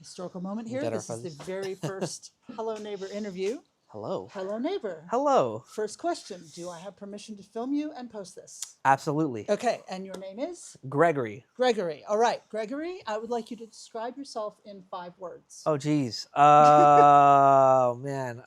Historical moment here. Better This is the fuzz. very first Hello Neighbor interview. Hello. Hello Neighbor. Hello. First question. Do I have permission to film you and post this? Absolutely. Okay, and your name is? Gregory. Gregory. All right, Gregory, I would like you to describe yourself in 5 words. Oh, geez. Man.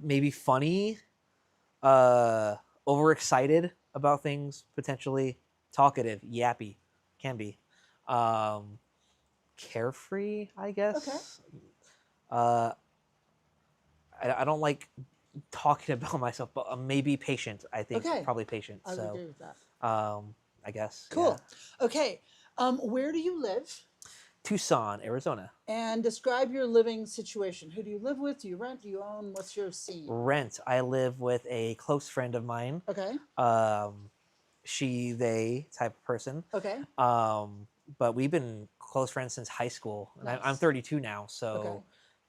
Maybe funny. Overexcited about things, potentially. Talkative. Yappy. Can be. Carefree, I guess. Okay. I don't like talking about myself, but maybe patient. I think Okay. probably patient. I would So, agree with that. I guess. Cool. Yeah. Okay, where do you live? Tucson, Arizona. And describe your living situation. Who do you live with? Do you rent? Do you own? What's your scene? Rent. I live with a close friend of mine. Okay. She, they type of person. Okay. But we've been close friends since high school. And Nice. I'm 32 now, so Okay.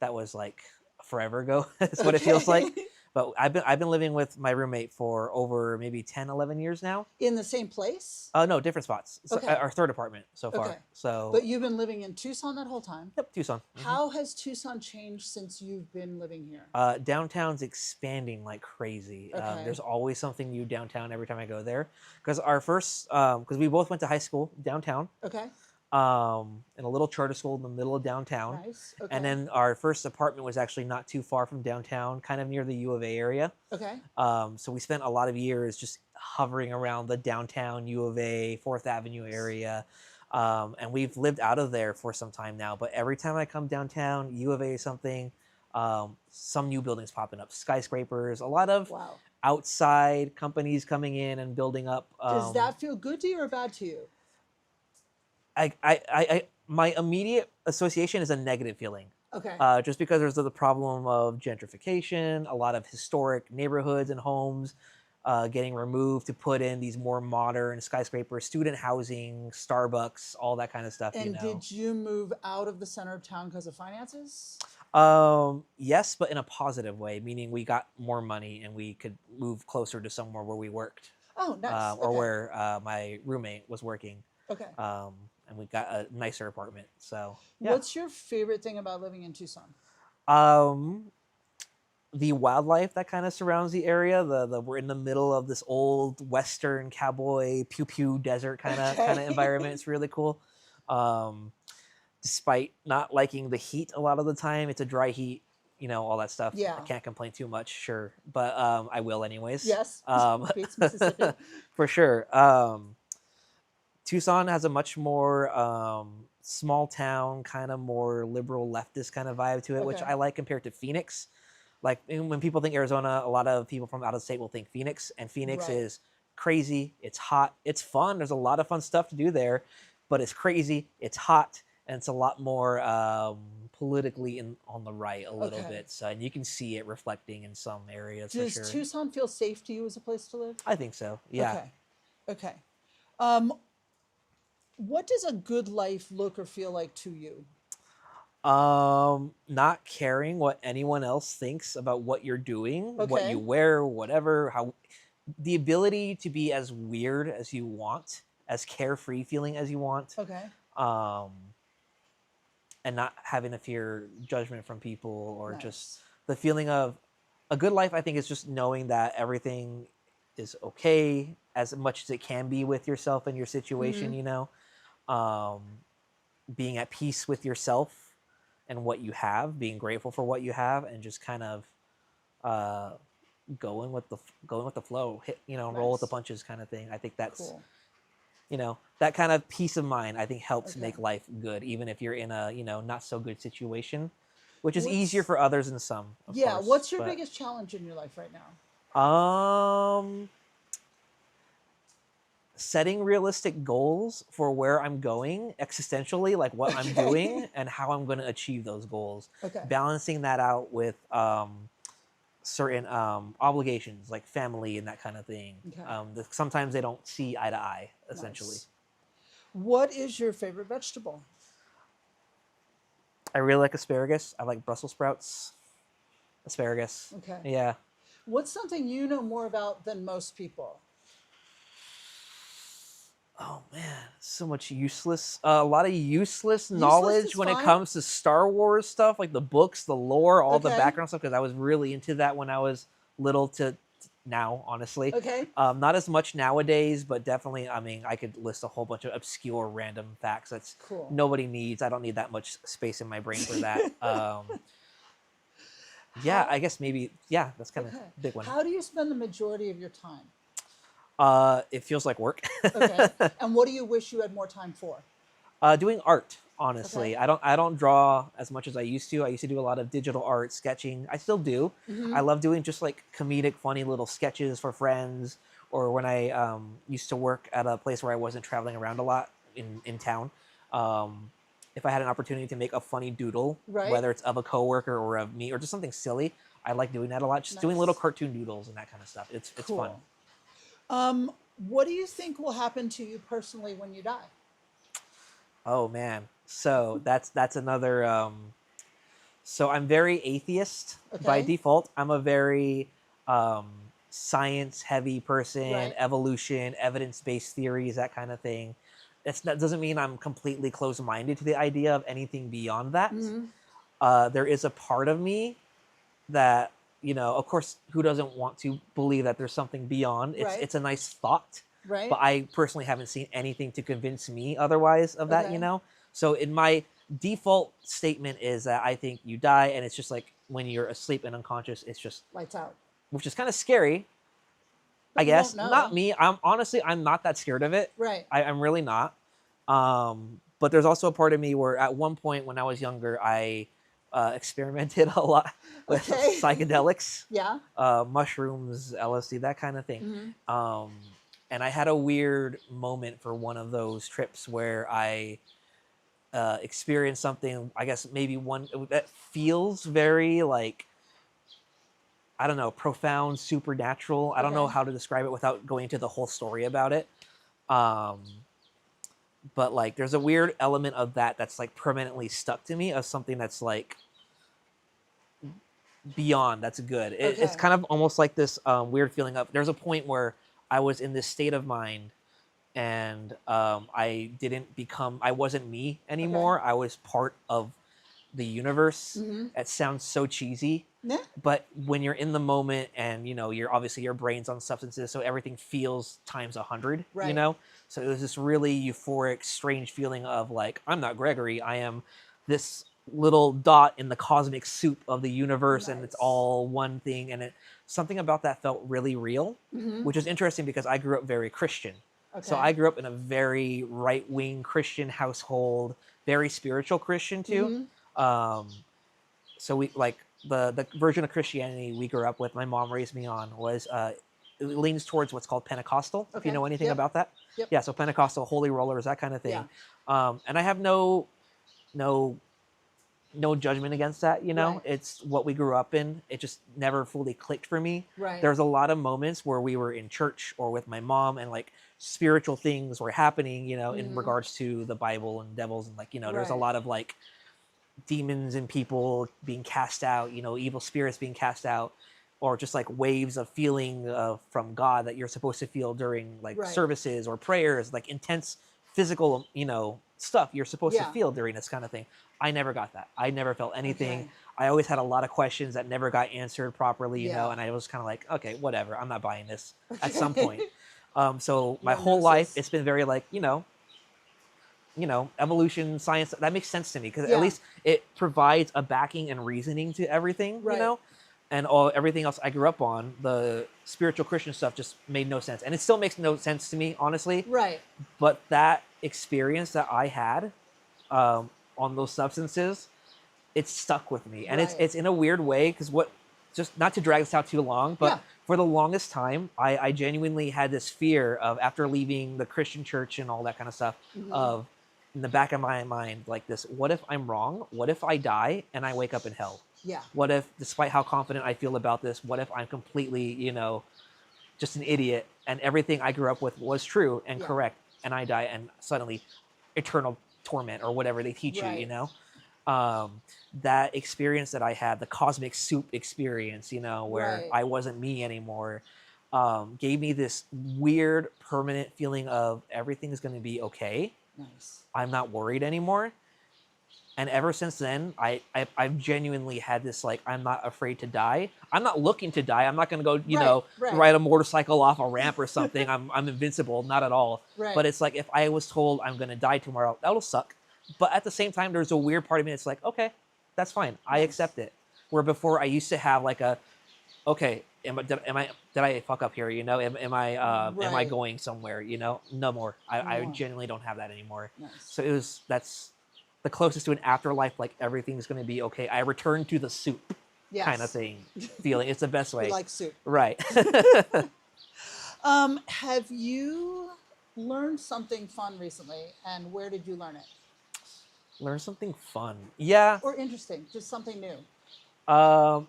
that was like forever ago. That's what it feels like. But I've been living with my roommate for over maybe 10, 11 years now. In the same place? No, different spots. So, Okay. our third apartment so far. Okay. So. But you've been living in Tucson that whole time? Yep, Tucson. How has Tucson changed since you've been living here? Downtown's expanding like crazy. Okay. There's always something new downtown every time I go there. Because our first, because we both went to high school downtown. Okay. In a little charter school in the middle of downtown. Nice. Okay. And then our first apartment was actually not too far from downtown, kind of near the U of A area. Okay. So we spent a lot of years just hovering around the downtown U of A, 4th Avenue area. And we've lived out of there for some time now. But every time I come downtown, U of A or something, some new buildings popping up, skyscrapers, a lot of Wow. outside companies coming in and building up. Does that feel good to you or bad to you? My immediate association is a negative feeling. Okay. Just because there's the problem of gentrification, a lot of historic neighborhoods and homes getting removed to put in these more modern skyscrapers, student housing, Starbucks, all that kind of stuff. And did you move out of the center of town because of finances? Yes, but in a positive way, meaning we got more money and we could move closer to somewhere where we worked. Oh, nice. Or where my roommate was working. Okay. And we got a nicer apartment. So, yeah. What's your favorite thing about living in Tucson? The wildlife that kind of surrounds the area. We're in the middle of this old Western cowboy pew pew desert kind of environment. It's really cool. Despite not liking the heat a lot of the time, it's a dry heat. You know, all that stuff. Yeah. I can't complain too much, sure, but I will anyways. Yes. Beats Mississippi. For sure. Tucson has a much more small town, kind of more liberal leftist kind of vibe to it, which I like compared to Phoenix. Like when people think Arizona, a lot of people from out of state will think Phoenix, and Phoenix is crazy. It's hot. It's fun. There's a lot of fun stuff to do there, but it's crazy. It's hot, and it's a lot more politically on the right a little bit. So and you can see it reflecting in some areas. Does for sure. Tucson feel safe to you as a place to live? I think so. Yeah. Okay. What does a good life look or feel like to you? Not caring what anyone else thinks about what you're doing, what you wear, whatever, the ability to be as weird as you want, as carefree feeling as you want. Okay. And not having to fear judgment from people or just the feeling of a good life. I think is just knowing that everything is okay as much as it can be with yourself and your situation, you know, being at peace with yourself and what you have, being grateful for what you have, and just kind of going with the flow, roll with the punches kind of thing. I think that's that kind of peace of mind. I think helps make life good, even if you're in a not so good situation, which is easier for others than some. Of course, what's your biggest challenge in your life right now? Setting realistic goals for where I'm going existentially, like what I'm doing and how I'm going to achieve those goals. Balancing that out with certain obligations like family and that kind of thing. Sometimes they don't see eye to eye, essentially. Nice. What is your favorite vegetable? I really like asparagus. I like Brussels sprouts. Asparagus. Okay. Yeah. What's something you know more about than most people? Oh man, so much useless, a lot of useless Useless knowledge is when it fine. comes to Star Wars stuff, like the books, the lore, all the Okay. background stuff, because I was really into that when I was little to now, honestly. Okay. Not as much nowadays, but definitely, I mean, I could list a whole bunch of obscure random facts that's Cool. nobody needs. I don't need that much space in my brain for that. Yeah, How I guess maybe, yeah, that's kind of okay. big one. How do you spend the majority of your time? It feels like work. Okay. And what do you wish you had more time for? Doing art, Okay. honestly. I don't draw as much as I used to. I used to do a lot of digital art, sketching. I still do. I Mm-hmm. love doing just like comedic, funny little sketches for friends. Or when I used to work at a place where I wasn't traveling around a lot in town. Um, if I had an opportunity to make a funny doodle, Right. whether it's of a coworker or of me or just something silly, I like doing that a lot. Just doing little Nice. cartoon doodles and that kind of stuff. It's fun. Cool. What do you think will happen to you personally when you die? Oh man. So that's another so I'm very atheist by Okay. default. I'm a very um science heavy person, Right. evolution, evidence-based theories, that kind of thing. That doesn't mean I'm completely closed-minded to the idea of anything beyond that. Mm-hmm. There is a part of me that, of course, who doesn't want to believe that there's something beyond? It's Right. it's a nice thought, but Right. I personally haven't seen anything to convince me otherwise of that. Okay. So in my default statement is that I think you die, and it's just like when you're asleep and unconscious, it's just, Lights out. which is kind of scary, But I you won't guess. Not know. me. I'm not that scared of it. Right. I'm really not. But there's also a part of me where at one point when I was younger, I experimented a lot with Okay. psychedelics, Yeah. mushrooms, LSD, that kind of thing. Mm-hmm. Um, and I had a weird moment for one of those trips where I experienced something, I guess maybe one that feels very like, I don't know, profound, supernatural. I don't know Okay. how to describe it without going into the whole story about it. Um, but like, there's a weird element of that that's like permanently stuck to me, of something that's like beyond, that's good. It's Okay. kind of almost like this weird feeling of, there's a point where I was in this state of mind, and I wasn't me Okay. anymore. I was part of the universe. Mm-hmm. It sounds so cheesy, Yeah. but when you're in the moment, and you're obviously, your brain's on substances, so everything feels times 100. Right. So it was this really euphoric, strange feeling of like, I'm not Gregory, I am this little dot in the cosmic soup of the universe, and it's Nice. all one thing. And something about that felt really real, Mm-hmm. which is interesting because I grew up very Christian. So Okay. I grew up in a very right-wing Christian household, very spiritual Christian too. Mm-hmm. Um, so we like the version of Christianity we grew up with. My mom raised me on was it leans towards what's called Pentecostal. If you Okay. know anything Yep. about that, Yep. yeah. So Pentecostal, holy rollers, that kind of Yeah. thing. And I have no no judgment against that. Right. It's what we grew up in. It just never fully clicked for me. Right. There's a lot of moments where we were in church or with my mom, and like spiritual things were happening, in Mm-hmm. regards to the Bible and devils, and like, there's a Right. lot of like demons and people being cast out, evil spirits being cast out, or just like waves of feeling from God that you're supposed to feel during like Right. services or prayers, like intense physical, stuff you're supposed to Yeah. feel during this kind of thing. I never got that. I never felt anything. Okay. I always had a lot of questions that never got answered properly, Yeah. and I was kind of like, okay, whatever, I'm not buying this at some Okay. point. So my No whole life, gnosis. it's been very like, evolution, science, that makes sense to me because at Yeah. least it provides a backing and reasoning to everything, Right. and everything else I grew up on, the spiritual Christian stuff just made no sense. And it still makes no sense to me, honestly. Right. But that experience that I had on those substances, it stuck with me. And Right. it's in a weird way, because just not to drag this out too long, but Yeah. for the longest time, I genuinely had this fear of, after leaving the Christian church and all that kind of stuff, Mm-hmm. of, in the back of my mind, like this, what if I'm wrong? What if I die and I wake up in hell? Yeah. What if, despite how confident I feel about this, what if I'm completely, just an idiot, and everything I grew up with was true and Yeah. correct, and I die, and suddenly eternal torment or whatever they teach Right. you. That experience that I had, the cosmic soup experience, where Right. I wasn't me anymore, gave me this weird permanent feeling of everything is going to be okay. Nice. I'm not worried anymore. And ever since then, I've genuinely had this, like, I'm not afraid to die. I'm not looking to die. I'm not going to go, ride a motorcycle off a ramp or something. I'm invincible. Not at all. Right. But it's like, if I was told I'm going to die tomorrow, that'll suck. But at the same time, there's a weird part of me that's like, okay, that's fine. I accept it. Where before I used to have like okay, did I fuck up here? Am I going somewhere? No more. I genuinely don't have that anymore. Nice. So that's the closest to an afterlife, like everything's going to be okay. I return to the soup kind of thing, feeling. It's the best way. You like soup. Right. Have you learned something fun recently, and where did you learn it? Learn something fun. Yeah. Or interesting, just something new.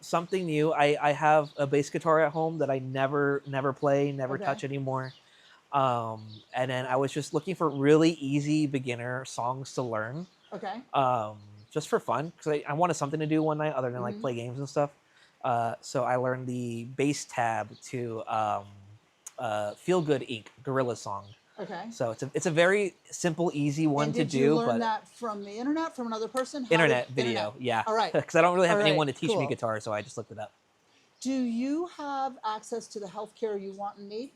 Something new. I have a bass guitar at home that I never play, never touch anymore. And then I was just looking for really easy beginner songs to learn. Okay. Just for fun, because I wanted something to do one night other than like play games and stuff. So I learned the bass tab to Feel Good Inc. Gorilla song. Okay. So it's a very simple, easy one to do. Did you learn that from the internet, from another person? Internet video, yeah. All right. Because I don't really have anyone to teach me guitar, so I just looked it up. Do you have access to the healthcare you want and need?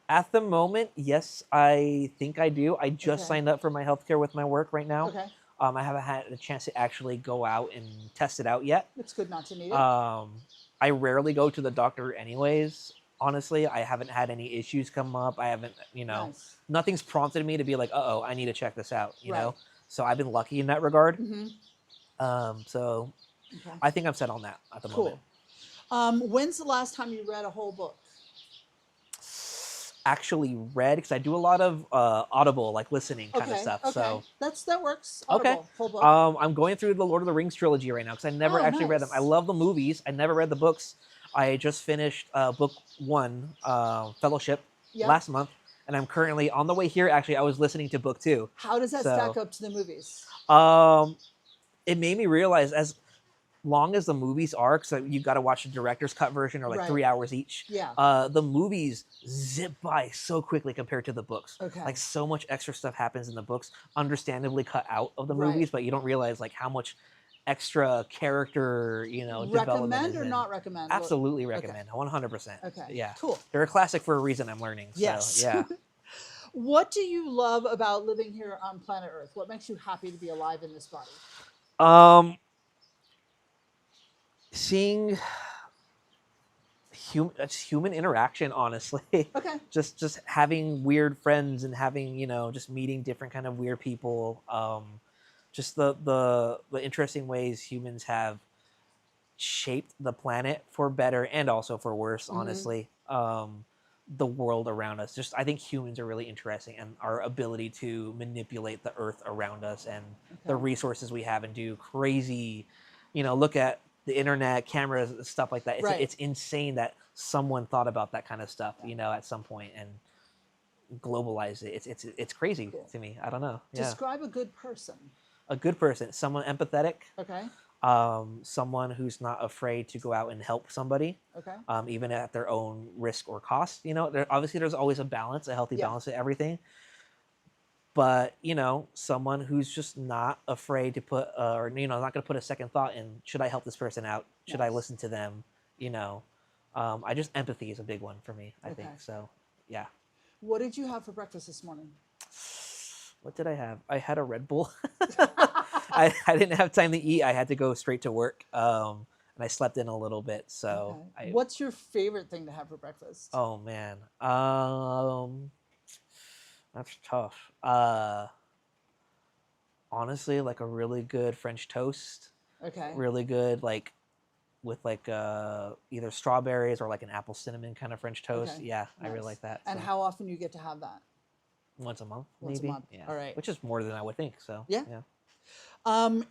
At the moment, yes, I think I do. I just signed up for my healthcare with my work right now. Okay. I haven't had a chance to actually go out and test it out yet. It's good not to need it. I rarely go to the doctor anyways. Honestly, I haven't had any issues come up. I haven't, nothing's prompted me to be like, uh-oh, I need to check this out, you know? So I've been lucky in that regard. So I think I'm set on that at the moment. When's the last time you read a whole book? Actually read, because I do a lot of audible, like listening kind of stuff. So that works. Audible, full book. I'm going through the Lord of the Rings trilogy right now, because I never actually read them. I love the movies. I never read the books. I just finished book 1, Fellowship, last month, and I'm currently on the way here. Actually, I was listening to book 2. How does that stack up to the movies? It made me realize, as long as the movies are, because you got to watch the director's cut version, or like 3 hours each. Yeah. The movies zip by so quickly compared to the books. Okay. Like, so much extra stuff happens in the books, understandably cut out of the movies, but you don't realize like how much extra character, development. Recommend or not recommend? Absolutely recommend. 100%. Okay. Yeah. Cool. They're a classic for a reason, I'm learning. So, yes. Yeah. What do you love about living here on planet Earth? What makes you happy to be alive in this body? Seeing human interaction, honestly. Okay. just having weird friends and having, just meeting different kind of weird people. Just the interesting ways humans have shaped the planet for better and also for worse, honestly. The world around us. I think humans are really interesting, and our ability to manipulate the earth around us and the resources we have and do crazy, look at the internet, cameras, stuff like that. It's insane that someone thought about that kind of stuff, at some point and globalized it. It's crazy to me. I don't know. Describe a good person. A good person, someone empathetic. Okay. Someone who's not afraid to go out and help somebody. Okay. Even at their own risk or cost. Obviously there's always a balance, a healthy balance to everything. But, someone who's just not afraid to put, or, not going to put a second thought in, should I help this person out? Should I listen to them? Empathy is a big one for me, I think. So, yeah. What did you have for breakfast this morning? What did I have? I had a Red Bull. I didn't have time to eat. I had to go straight to work. And I slept in a little bit. So, what's your favorite thing to have for breakfast? Oh, man. That's tough. Honestly, like a really good French toast. Okay. Really good, like with like either strawberries or like an apple cinnamon kind of French toast. Okay. Yeah, nice. I really like that. And how often do you get to have that? Once a month, Once maybe. A month. Yeah. All right. Which is more than I would think. So yeah.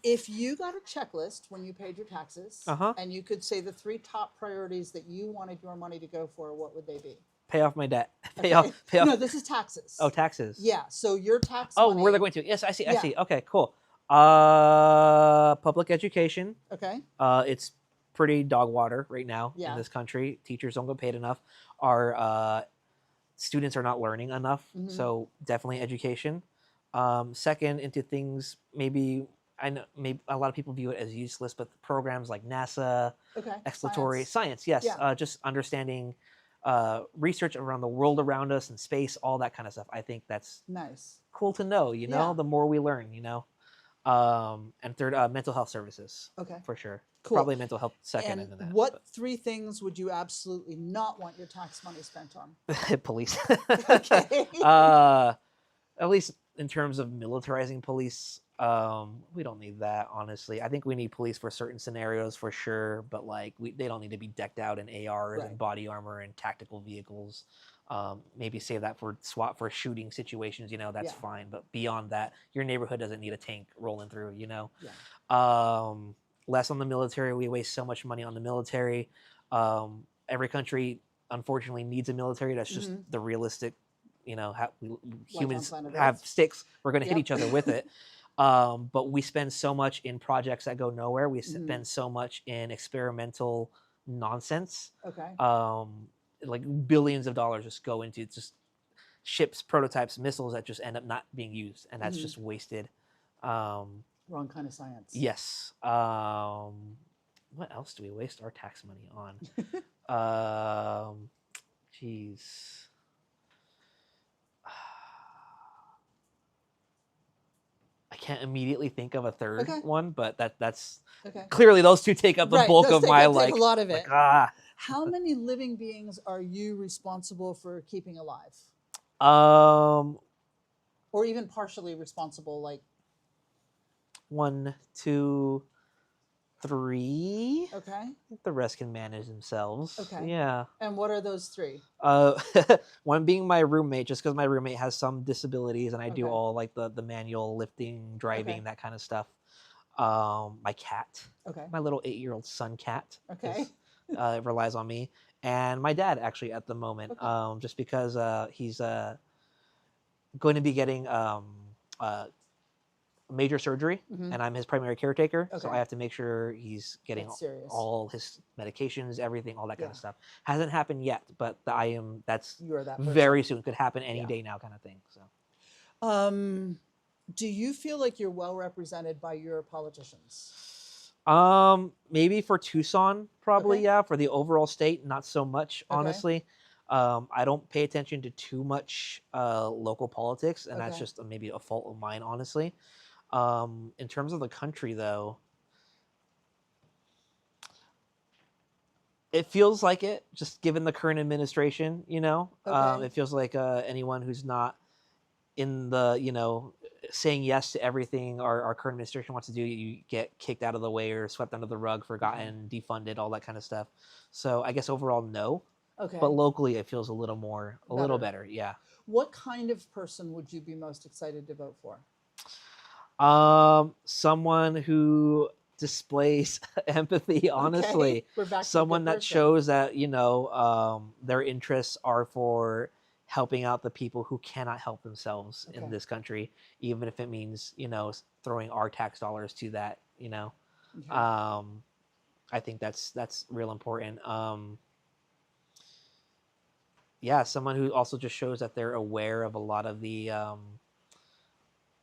If you got a checklist when you paid your taxes, and you could say the 3 top priorities that you wanted your money to go for, what would they be? Pay off my debt. Pay off. No, this is taxes. Oh, taxes. Yeah. So your tax. Oh, money, where they're going to? Yes, I see. Okay, cool. Public education. Okay. It's pretty dog water right now Yeah. in this country. Teachers don't get paid enough. Our students are not learning enough. So definitely education. Second, into things maybe I know maybe a lot of people view it as useless, but programs like NASA, exploratory science, yes, just understanding research around the world around us and space, all that kind of stuff. I think that's nice, cool to know. You know, the more we learn, you know. And third, mental health services. For sure. Cool. Probably mental health second. And that, what 3 things would you absolutely not want your tax money spent on? Police. Okay. At least in terms of militarizing police, we don't need that, honestly. I think we need police for certain scenarios for sure, but like they don't need to be decked out in ARs and body armor and tactical vehicles. Maybe save that for SWAT for shooting situations, you know, that's fine. But beyond that, your neighborhood doesn't need a tank rolling through, you know. Less on the military. We waste so much money on the military. Every country, unfortunately, needs a military. That's just the realistic, you know, humans have sticks. We're going to hit each other with it. But we spend so much in projects that go nowhere. We spend so much in experimental nonsense. Like billions of dollars just go into just ships, prototypes, missiles that just end up not being used. And that's just wasted. Wrong kind of science. Yes. What else do we waste our tax money on? Jeez. I can't immediately think of a third one, but that's clearly those two take up the bulk of my take a lot of it. Like, How many living beings are you responsible for keeping alive? Or even partially responsible, like 1, 2, 3. Okay. I think the rest can manage themselves. Okay. Yeah. And what are those 3? One being my roommate, just because my roommate has some disabilities and I do all like the manual lifting, driving, that kind of stuff. My cat. My little 8-year-old son cat. Relies on me. And my dad, actually, at the moment, just because he's going to be getting major surgery, and I'm his primary caretaker, so I have to make sure he's getting all his medications, everything, all that kind of stuff. Hasn't happened yet, but that's very soon. Could happen any day now, kind of thing. So, do you feel like you're well represented by your politicians? Maybe for Tucson, probably for the overall state, not so much, honestly. I don't pay attention to too much local politics, and that's just maybe a fault of mine, honestly. In terms of the country, though, it feels like it, just given the current administration, you know, it feels like anyone who's not in the, you know, saying yes to everything our current administration wants to do, you get kicked out of the way or swept under the rug, forgotten, defunded, all that kind of stuff. So I guess overall, no. But locally, it feels a little better. Yeah. What kind of person would you be most excited to vote for? Someone who displays empathy, honestly. Someone that shows that, you know, their interests are for helping out the people who cannot help themselves in this country, even if it means, you know, throwing our tax dollars to that, you know. I think that's real important. Yeah, someone who also just shows that they're aware of a lot of the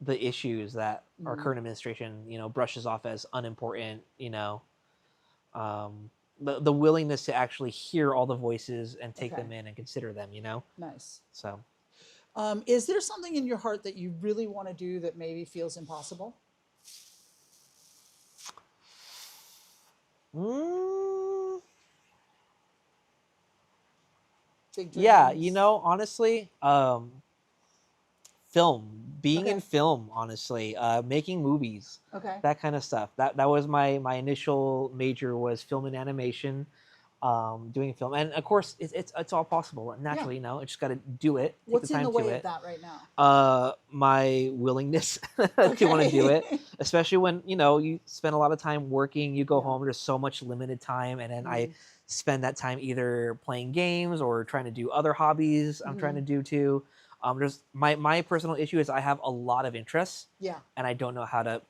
issues that our current administration, you know, brushes off as unimportant, you know. The willingness to actually hear all the voices and take them in and consider them, you know. Nice. So, is there something in your heart that you really want to do that maybe feels impossible? Yeah, you know, honestly, being in film, honestly, making movies, that kind of stuff. That was my initial major was film and animation, doing film, and of course it's all possible naturally. You know, I just got to do it. What's the time in the to way it. of that right now? My willingness to want to do it, especially when, you know, you spend a lot of time working, you go home, there's so much limited time, and then I spend that time either playing games or trying to do other hobbies I'm trying to do too. There's my personal issue is I have a lot of interests, and I don't know how to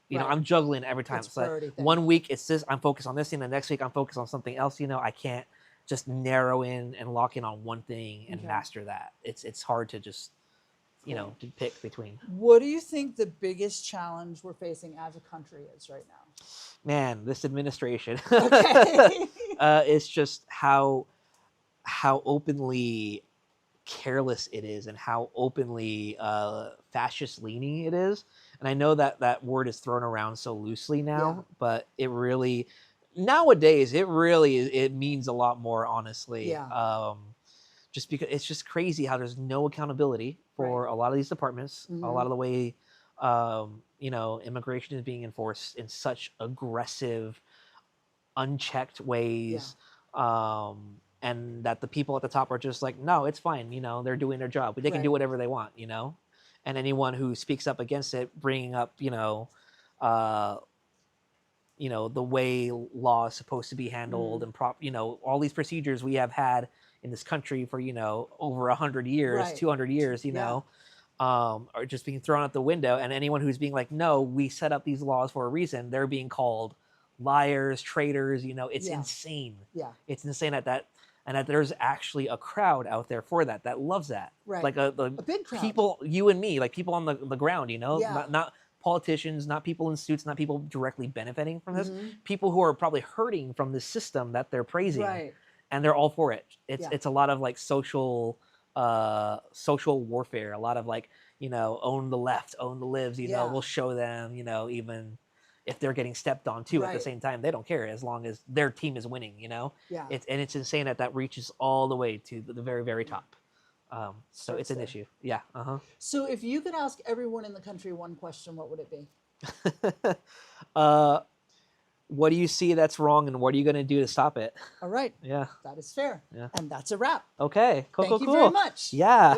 You know, I'm juggling every time. It's like priority thing. 1 week it's this, I'm focused on this thing. The next week I'm focused on something else. You know, I can't just narrow in and lock in on one thing and master that. It's hard to just, you know, to pick between. What do you think the biggest challenge we're facing as a country is right now? Man, this administration. Okay. It's just how openly careless it is and how openly fascist leaning it is. And I know that word is thrown around so loosely now, but it really nowadays it means a lot more, honestly. Just because it's just crazy how there's no accountability for a lot of these departments, a lot of the way you know, immigration is being enforced in such aggressive, unchecked ways. And that the people at the top are just like, no, it's fine. You know, they're doing their job. They can do whatever they want, you know? And anyone who speaks up against it, bringing up, you know, the way law is supposed to be handled and you know, all these procedures we have had in this country for, you know, over 100 years, 200 years, you know, are just being thrown out the window. And anyone who's being like, no, we set up these laws for a reason, they're being called liars, traitors, you know, it's insane. It's insane that there's actually a crowd out there for that loves that. Like a big crowd. People, you and me, like people on the ground, you know, not politicians, not people in suits, not people directly benefiting from this, people who are probably hurting from the system that they're praising, and they're all for it. It's a lot of like social warfare, a lot of like, you know, own the left, own the libs, you know, we'll show them, you know, even if they're getting stepped on too at the same time, they don't care as long as their team is winning, you know? It's insane that reaches all the way to the very, very top. So it's an issue. So if you could ask everyone in the country one question, what would it be? What do you see that's wrong and what are you going to do to stop it? All right. Yeah. That is fair. And that's a wrap. Okay. Cool, Thank you very much. Yeah.